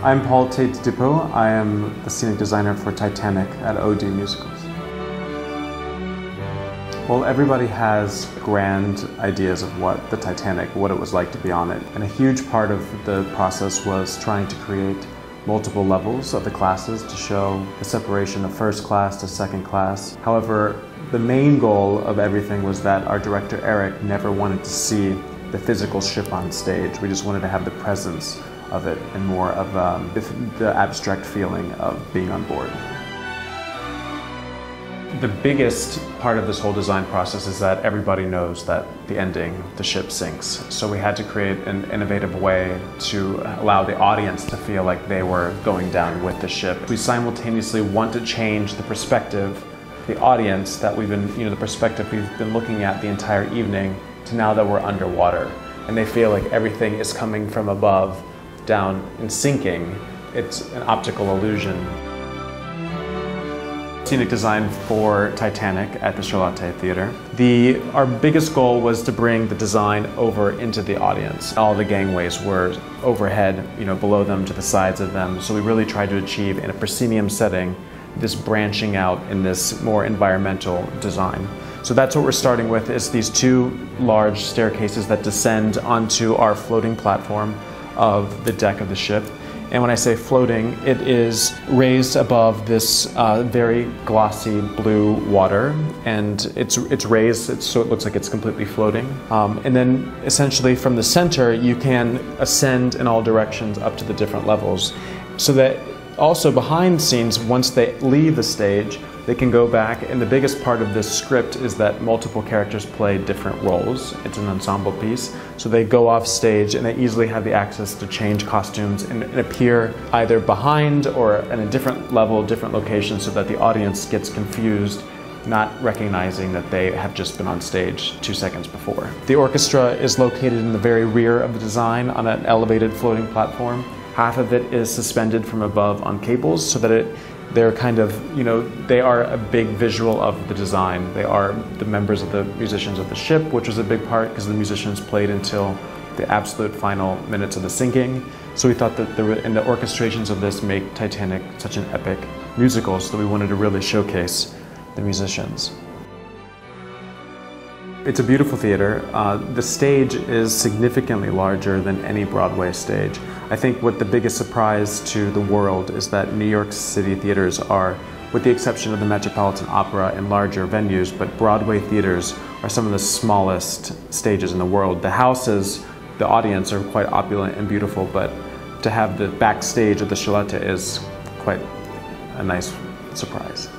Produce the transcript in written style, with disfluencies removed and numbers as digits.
I'm Tate Depoo. I am the scenic designer for Titanic at OD Musicals. Well, everybody has grand ideas of what the Titanic, what it was like to be on it. And a huge part of the process was trying to create multiple levels of the classes to show the separation of first class to second class. However, the main goal of everything was that our director Eric never wanted to see the physical ship on stage. We just wanted to have the presence of it and more of the abstract feeling of being on board. The biggest part of this whole design process is that everybody knows that the ending, the ship sinks. So we had to create an innovative way to allow the audience to feel like they were going down with the ship. We simultaneously want to change the perspective, the audience that we've been, the perspective we've been looking at the entire evening to now that we're underwater. And they feel like everything is coming from above down and sinking. It's an optical illusion. Scenic design for Titanic at the Charlotte Theater. Our biggest goal was to bring the design over into the audience. All the gangways were overhead, below them to the sides of them. So we really tried to achieve in a proscenium setting this branching out in this more environmental design. So that's what we're starting with, is these two large staircases that descend onto our floating platform of the deck of the ship. And when I say floating, it is raised above this very glossy blue water, and it's raised so it looks like it's completely floating. And then essentially from the center, you can ascend in all directions up to the different levels. So that also behind scenes, once they leave the stage, they can go back, and the biggest part of this script is that multiple characters play different roles. It's an ensemble piece. So they go off stage and they easily have the access to change costumes and appear either behind or in a different level, different location, so that the audience gets confused, not recognizing that they have just been on stage 2 seconds before. The orchestra is located in the very rear of the design on an elevated floating platform. Half of it is suspended from above on cables so that they're kind of, they are a big visual of the design. They are the members of the musicians of the ship, which was a big part because the musicians played until the absolute final minutes of the sinking. So we thought that and the orchestrations of this make Titanic such an epic musical, so we wanted to really showcase the musicians. It's a beautiful theater. The stage is significantly larger than any Broadway stage. I think what the biggest surprise to the world is that New York City theaters are, with the exception of the Metropolitan Opera and larger venues, but Broadway theaters are some of the smallest stages in the world. The houses, the audience are quite opulent and beautiful, but to have the backstage of the Charlotte is quite a nice surprise.